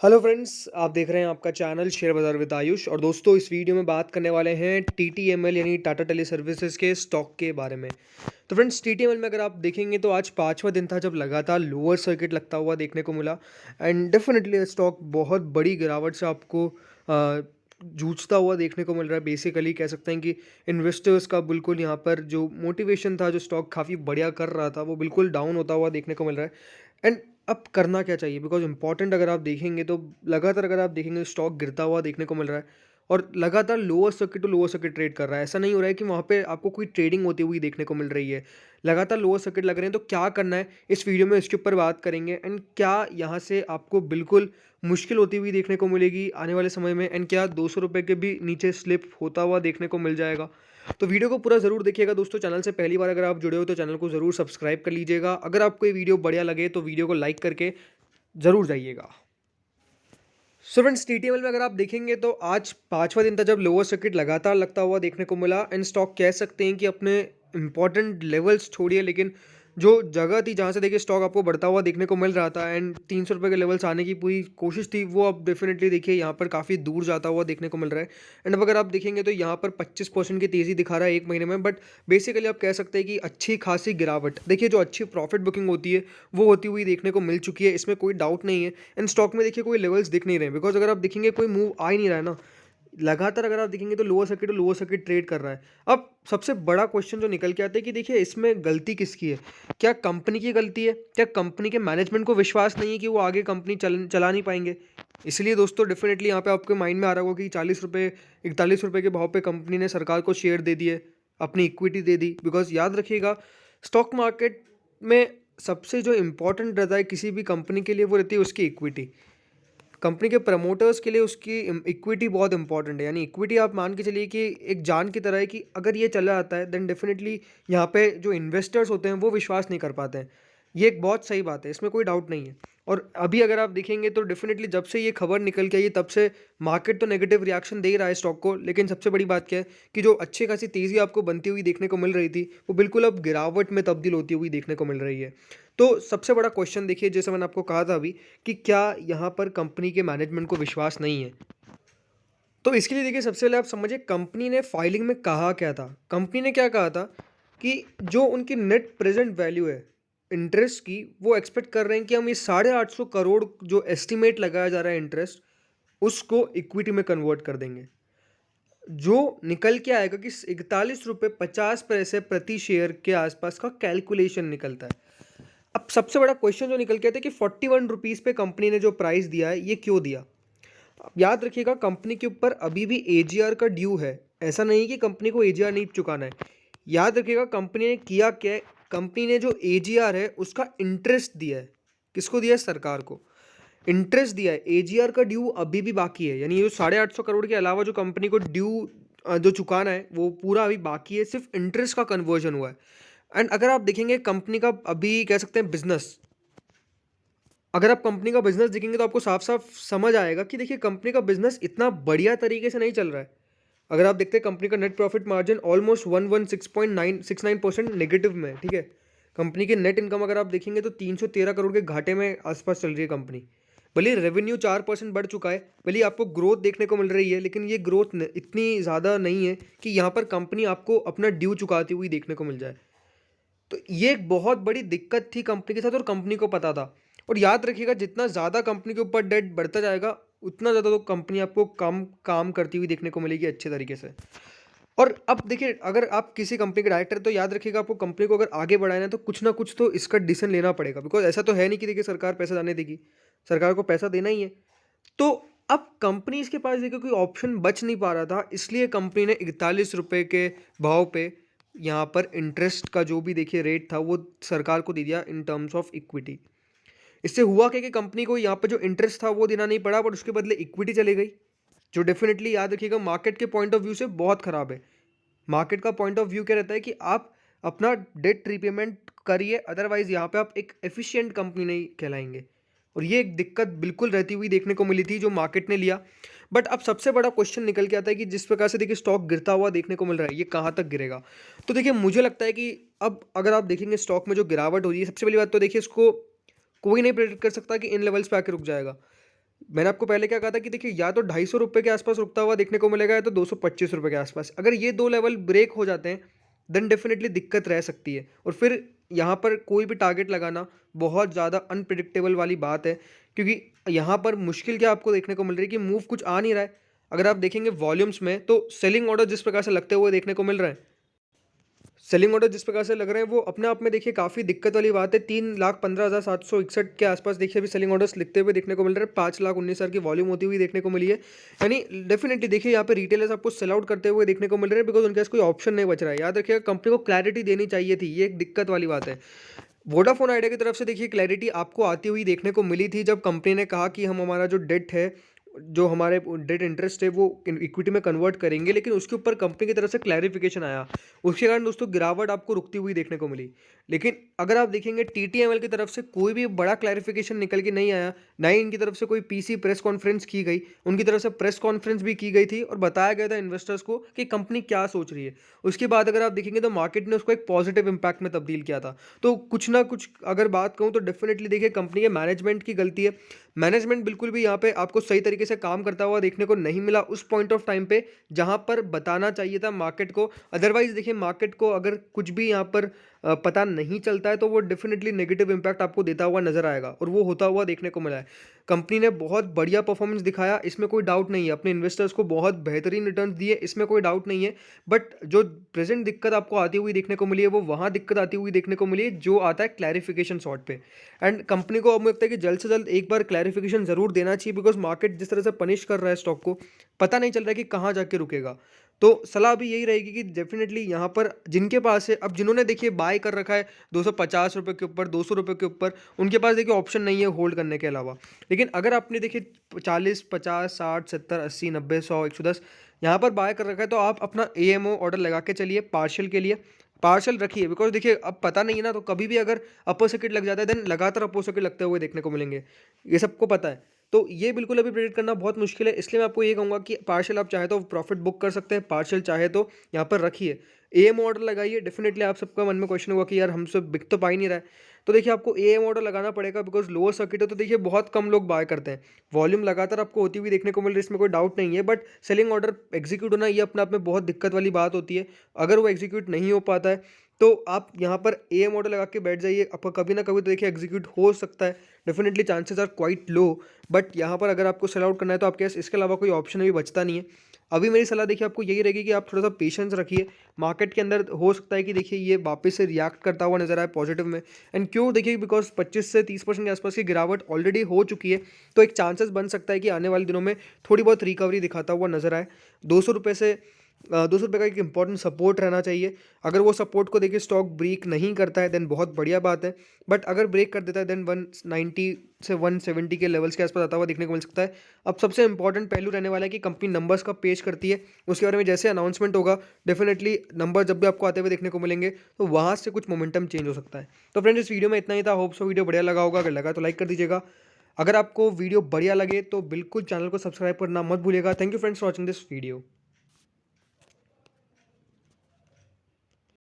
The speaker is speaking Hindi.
हेलो फ्रेंड्स, आप देख रहे हैं आपका चैनल शेयर बाज़ार विद आयुष। और दोस्तों, इस वीडियो में बात करने वाले हैं टीटीएमएल यानी टाटा टेली सर्विसेज के स्टॉक के बारे में। तो फ्रेंड्स, टीटीएमएल में अगर आप देखेंगे तो आज पाँचवा दिन था जब लगातार लोअर सर्किट लगता हुआ देखने को मिला। एंड डेफिनेटली स्टॉक बहुत बड़ी गिरावट से आपको जूझता हुआ देखने को मिल रहा है। बेसिकली कह सकते हैं कि इन्वेस्टर्स का बिल्कुल यहाँ पर जो मोटिवेशन था, जो स्टॉक काफ़ी बढ़िया कर रहा था, वो बिल्कुल डाउन होता हुआ देखने को मिल रहा है। एंड अब करना क्या चाहिए, बिकॉज इंपॉर्टेंट अगर आप देखेंगे तो लगातार अगर आप देखेंगे स्टॉक गिरता हुआ देखने को मिल रहा है और लगातार lower circuit to lower circuit trade कर रहा है। ऐसा नहीं हो रहा है कि वहाँ पे आपको कोई ट्रेडिंग होती हुई देखने को मिल रही है। लगातार लोअर सर्किट लग रहे हैं, तो क्या करना है इस वीडियो में इसके ऊपर बात करेंगे। एंड क्या यहाँ से आपको बिल्कुल मुश्किल होती हुई देखने को मिलेगी आने वाले समय में, एंड क्या 200 रुपये के भी नीचे स्लिप होता हुआ देखने को मिल जाएगा। तो वीडियो को पूरा ज़रूर देखिएगा दोस्तों। चैनल से पहली बार अगर आप जुड़े हो तो चैनल को ज़रूर सब्सक्राइब कर लीजिएगा। अगर आपको ये वीडियो बढ़िया लगे तो वीडियो को लाइक करके ज़रूर जाइएगा। सो फ्रेंड्स, टीटीएमएल में अगर आप देखेंगे तो आज पाँचवा दिन था जब लोअर सर्किट लगातार लगता हुआ देखने को मिला। एंड स्टॉक कह सकते हैं कि अपने इंपॉर्टेंट लेवल्स छोड़िए, लेकिन जो जगह थी जहाँ से देखिए स्टॉक आपको बढ़ता हुआ देखने को मिल रहा था एंड 300 रुपये के लेवल्स आने की पूरी कोशिश थी, वो अब डेफिनेटली देखिए यहाँ पर काफ़ी दूर जाता हुआ देखने को मिल रहा है। एंड अब अगर आप देखेंगे तो यहाँ पर 25% की तेज़ी दिखा रहा है एक महीने में। बट बेसिकली आप कह सकते हैं कि अच्छी खासी गिरावट देखिए, जो अच्छी प्रॉफिट बुकिंग होती है वो होती हुई देखने को मिल चुकी है, इसमें कोई डाउट नहीं है। एंड स्टॉक में देखिए कोई लेवल्स दिख नहीं रहे, बिकॉज अगर आप देखेंगे कोई मूव आ ही नहीं रहा है ना। लगातार अगर आप देखेंगे तो लोअर सर्किट ट्रेड कर रहा है। अब सबसे बड़ा क्वेश्चन जो निकल के आता है कि देखिए इसमें गलती किसकी है। क्या कंपनी की गलती है? क्या कंपनी के मैनेजमेंट को विश्वास नहीं है कि वो आगे कंपनी चला नहीं पाएंगे? इसलिए दोस्तों डेफिनेटली यहाँ पे आपके माइंड में आ रहा होगा कि 40 रुपये 41 रुपये के भाव पे कंपनी ने सरकार को शेयर दे दिए, अपनी इक्विटी दे दी। बिकॉज याद रखिएगा, स्टॉक मार्केट में सबसे जो इम्पोर्टेंट रहता है किसी भी कंपनी के लिए, वो रहती है उसकी इक्विटी। कंपनी के प्रमोटर्स के लिए उसकी इक्विटी बहुत इंपॉर्टेंट है। यानी इक्विटी आप मान के चलिए कि एक जान की तरह है कि अगर ये चला आता है देन डेफिनेटली यहाँ पे जो इन्वेस्टर्स होते हैं वो विश्वास नहीं कर पाते हैं। ये एक बहुत सही बात है, इसमें कोई डाउट नहीं है। और अभी अगर आप देखेंगे तो डेफिनेटली जब से ये खबर निकल के आई है तब से मार्केट तो नेगेटिव रिएक्शन दे ही रहा है स्टॉक को। लेकिन सबसे बड़ी बात क्या है कि जो अच्छी खासी तेज़ी आपको बनती हुई देखने को मिल रही थी, वो बिल्कुल अब गिरावट में तब्दील होती हुई देखने को मिल रही है। तो सबसे बड़ा क्वेश्चन देखिए, जैसे मैंने आपको कहा था अभी, कि क्या यहाँ पर कंपनी के मैनेजमेंट को विश्वास नहीं है। तो इसके लिए देखिए सबसे पहले आप समझिए कंपनी ने फाइलिंग में कहा क्या था। कंपनी ने क्या कहा था कि जो उनकी नेट प्रेजेंट वैल्यू है इंटरेस्ट की, वो एक्सपेक्ट कर रहे हैं कि हम ये 850 करोड़ जो एस्टिमेट लगाया जा रहा है इंटरेस्ट, उसको इक्विटी में कन्वर्ट कर देंगे। जो निकल के आएगा कि 41 रुपये 50 पैसे प्रति शेयर के आसपास का कैलकुलेशन निकलता है। अब सबसे बड़ा क्वेश्चन जो निकल के आता है कि 41 रुपीज़ पे कंपनी ने जो प्राइस दिया है, ये क्यों दिया। अब याद रखिएगा कंपनी के ऊपर अभी भी एजीआर का ड्यू है। ऐसा नहीं कि कंपनी को एजीआर नहीं चुकाना है। याद रखिएगा कंपनी ने किया क्या है, कंपनी ने जो एजीआर है उसका इंटरेस्ट दिया है। किसको दिया है? सरकार को इंटरेस्ट दिया है। एजीआर का ड्यू अभी भी बाकी है। यानी ये जो 850 करोड़ के अलावा जो कंपनी को ड्यू जो चुकाना है वो पूरा अभी बाकी है, सिर्फ इंटरेस्ट का कन्वर्जन हुआ है। एंड अगर आप देखेंगे कंपनी का अभी कह सकते हैं बिजनेस, अगर आप कंपनी का बिजनेस देखेंगे तो आपको साफ साफ समझ आएगा कि देखिए कंपनी का बिजनेस इतना बढ़िया तरीके से नहीं चल रहा है। अगर आप देखते हैं कंपनी का net profit margin almost 116.969% negative में है, ठीक है। कंपनी की नेट इनकम अगर आप देखेंगे तो 313 करोड़ के घाटे में आसपास चल रही है कंपनी। भले रेवेन्यू 4% बढ़ चुका है, भले आपको ग्रोथ देखने को मिल रही है, लेकिन ये ग्रोथ इतनी ज़्यादा नहीं है कि यहाँ पर कंपनी आपको अपना ड्यू चुकाती हुई देखने को मिल जाए। तो ये एक बहुत बड़ी दिक्कत थी कंपनी के साथ और कंपनी को पता था। और याद रखिएगा जितना ज़्यादा कंपनी के ऊपर डेट बढ़ता जाएगा उतना ज़्यादा तो कंपनी आपको कम काम करती हुई देखने को मिलेगी अच्छे तरीके से। और अब देखिए अगर आप किसी कंपनी के डायरेक्टर, तो याद रखिएगा आपको कंपनी को अगर आगे बढ़ाना है तो कुछ ना कुछ तो इसका डिसीजन लेना पड़ेगा। बिकॉज ऐसा तो है नहीं कि देखिए सरकार पैसा जाने देगी, सरकार को पैसा देना ही है। तो अब कंपनीज के पास देखिए कोई ऑप्शन बच नहीं पा रहा था, इसलिए कंपनी ने 41 रुपये के भाव पे यहाँ पर इंटरेस्ट का जो भी देखिए रेट था वो सरकार को दे दिया इन टर्म्स ऑफ इक्विटी। इससे हुआ क्या कि कंपनी को यहाँ पर जो इंटरेस्ट था वो देना नहीं पड़ा, बट उसके बदले इक्विटी चली गई, जो डेफिनेटली याद रखिएगा मार्केट के पॉइंट ऑफ व्यू से बहुत ख़राब है। मार्केट का पॉइंट ऑफ व्यू क्या रहता है कि आप अपना डेट रीपेमेंट करिए, अदरवाइज यहाँ पे आप एक एफिशिएंट कंपनी नहीं कहलाएंगे। और ये एक दिक्कत बिल्कुल रहती हुई देखने को मिली थी जो मार्केट ने लिया। बट अब सबसे बड़ा क्वेश्चन निकल के आता है कि जिस प्रकार से देखिए स्टॉक गिरता हुआ देखने को मिल रहा है, ये कहाँ तक गिरेगा। तो देखिए मुझे लगता है कि अब अगर आप देखेंगे स्टॉक में जो गिरावट हो रही है, सबसे पहली बात तो देखिए इसको कोई नहीं प्रेडिक्ट कर सकता कि इन लेवल्स पे आके रुक जाएगा। मैंने आपको पहले क्या कहा था कि देखिए या तो ₹250 के आसपास रुकता हुआ देखने को मिलेगा या तो ₹225 के आसपास। अगर ये 2 लेवल ब्रेक हो जाते हैं, देन डेफ़िनेटली दिक्कत रह सकती है और फिर यहाँ पर कोई भी टारगेट लगाना बहुत ज़्यादा अनप्रेडिक्टेबल वाली बात है, क्योंकि यहाँ पर मुश्किल क्या आपको देखने को मिल रही है कि मूव कुछ आ नहीं रहा है। अगर आप देखेंगे वॉल्यूम्स में तो सेलिंग ऑर्डर जिस प्रकार से लगते हुए देखने को मिल रहे हैं, सेलिंग ऑर्डर जिस प्रकार से लग रहे हैं वो अपने आप में देखिए काफ़ी दिक्कत वाली बात है। 3,15,761 के आसपास देखिए अभी सेलिंग ऑर्डर्स लिखते हुए देखने को मिल रहे हैं। 5,19,000 की वॉल्यूम होती हुई देखने को मिली है। यानी डेफिनेटली देखिए यहाँ पे रिटेलर्स आपको सेल आउट करते हुए देखने को मिल रहे हैं, बिकॉज उनके पास कोई ऑप्शन नहीं बच रहा है। याद रखिएगा, कंपनी को क्लैरिटी देनी चाहिए थी, ये एक दिक्कत वाली बात है। वोडाफोन आइडिया की तरफ से देखिए क्लैरिटी आपको आती हुई देखने को मिली थी जब कंपनी ने कहा कि हम हमारा जो डेट है, जो हमारे डेट इंटरेस्ट है वो इक्विटी में कन्वर्ट करेंगे, लेकिन उसके ऊपर कंपनी की तरफ से क्लैरिफिकेशन आया। उसके कारण दोस्तों गिरावट आपको रुकती हुई देखने को मिली। लेकिन अगर आप देखेंगे टीटीएमएल की तरफ से कोई भी बड़ा क्लैरिफिकेशन निकल के नहीं आया, ना ही इनकी तरफ से कोई पीसी प्रेस कॉन्फ्रेंस की गई। उनकी तरफ से प्रेस कॉन्फ्रेंस भी की गई थी और बताया गया था इन्वेस्टर्स को कि कंपनी क्या सोच रही है। उसके बाद अगर आप देखेंगे तो मार्केट ने उसको एक पॉजिटिव इंपैक्ट में तब्दील किया था। तो कुछ ना कुछ अगर बात कहूँ तो डेफिनेटली देखिए कंपनी के मैनेजमेंट की गलती है। मैनेजमेंट बिल्कुल भी यहाँ पे आपको सही तरीके से काम करता हुआ देखने को नहीं मिला उस पॉइंट ऑफ टाइम पे जहाँ पर बताना चाहिए था मार्केट को। अदरवाइज देखिए मार्केट को अगर कुछ भी यहाँ पर पता नहीं चलता है तो वो डेफिनेटली नेगेटिव इंपैक्ट आपको देता हुआ नजर आएगा, और वो होता हुआ देखने को मिला है। कंपनी ने बहुत बढ़िया परफॉर्मेंस दिखाया, इसमें कोई डाउट नहीं है। अपने इन्वेस्टर्स को बहुत बेहतरीन रिटर्न दिए, इसमें कोई डाउट नहीं है। बट जो प्रेजेंट दिक्कत आपको आती हुई देखने को मिली है वो वहाँ दिक्कत आती हुई देखने को मिली है जो आता है क्लैरिफिकेशन शॉर्ट पे। एंड कंपनी को अब मुझे लगता है कि जल्द से जल्द एक बार क्लैरिफिकेशन जरूर देना चाहिए, बिकॉज मार्केट जिस तरह से पनिश कर रहा है स्टॉक को, पता नहीं चल रहा है कि कहाँ जाके रुकेगा। तो सलाह भी यही रहेगी कि डेफिनेटली यहाँ पर जिनके पास है, अब जिन्होंने देखिए बाय कर रखा है ₹250 के ऊपर, ₹200 के ऊपर, उनके पास देखिए ऑप्शन नहीं है होल्ड करने के अलावा। लेकिन अगर आपने देखिए 40, 50, 60, 70, 80, 90, 100, 110 यहाँ पर बाय कर रखा है, तो आप अपना एएमओ ऑर्डर लगा के चलिए पार्शियल के लिए। पार्शियल रखिए, बिकॉज देखिए अब पता नहीं है ना, तो कभी भी अगर अपर सर्किट लग जाता है देन लगातार अपर सर्किट लगते हुए देखने को मिलेंगे, ये सबको पता है। तो ये बिल्कुल अभी प्रेडिक्ट करना बहुत मुश्किल है, इसलिए मैं आपको ये कहूँगा कि पार्शियल आप चाहे तो प्रॉफिट बुक कर सकते हैं, पार्शियल चाहे तो यहाँ पर रखिए। एएम ऑर्डर लगाइए। डेफिनेटली आप सबका मन में क्वेश्चन होगा कि यार हमसे बिक तो पा ही नहीं रहा है, तो देखिए आपको एएम ऑर्डर लगाना पड़ेगा, बिकॉज लोअर सर्किट है तो देखिए बहुत कम लोग बाय करते हैं। वॉल्यूम लगातार आपको होती हुई देखने को मिल रही है, इसमें कोई डाउट नहीं है, बट सेलिंग ऑर्डर एग्जीक्यूट होना ये अपने आप में बहुत दिक्कत वाली बात होती है। अगर वो एग्जीक्यूट नहीं हो पाता है तो आप यहाँ पर एएम ऑर्डर लगा के बैठ जाइए, आपका कभी ना कभी तो देखिए एग्जीक्यूट हो सकता है। Definitely chances are quite low, but यहाँ पर अगर आपको सेल आउट करना है तो आपके पास इसके अलावा कोई ऑप्शन अभी बचता नहीं है। अभी मेरी सलाह देखिए आपको यही रहेगी कि आप थोड़ा सा पेशेंस रखिए। मार्केट के अंदर हो सकता है कि देखिए ये वापस से रिएक्ट करता हुआ नजर आए पॉजिटिव में। एंड क्यों देखिए, बिकॉज 25 से 30% के आसपास की गिरावट ऑलरेडी हो चुकी है, तो एक चांसेस बन सकता है कि आने वाले दिनों में थोड़ी बहुत रिकवरी दिखाता हुआ नजर आए। ₹200 से ₹200 का एक इंपॉर्टेंट सपोर्ट रहना चाहिए। अगर वो सपोर्ट को देखिए स्टॉक ब्रेक नहीं करता है देन बहुत बढ़िया बात है, बट अगर ब्रेक कर देता है देन 190 से 170 के लेवल्स के आसपास आता हुआ देखने को मिल सकता है। अब सबसे इंपॉर्टेंट पहलू रहने वाला है कि कंपनी नंबर्स का पेश करती है, उसके बारे में जैसे अनाउंसमेंट होगा डेफिनेटली नंबर जब भी आपको आते हुए देखने को मिलेंगे तो वहाँ से कुछ मोमेंटम चेंज हो सकता है। तो फ्रेंड्स इस वीडियो में इतना ही था। होप सो वीडियो बढ़िया लगा होगा, अगर लगा तो लाइक कर दीजिएगा। अगर आपको वीडियो बढ़िया लगे तो बिल्कुल चैनल को सब्सक्राइब करना मत भूलिएगा। Thank you friends for watching this video.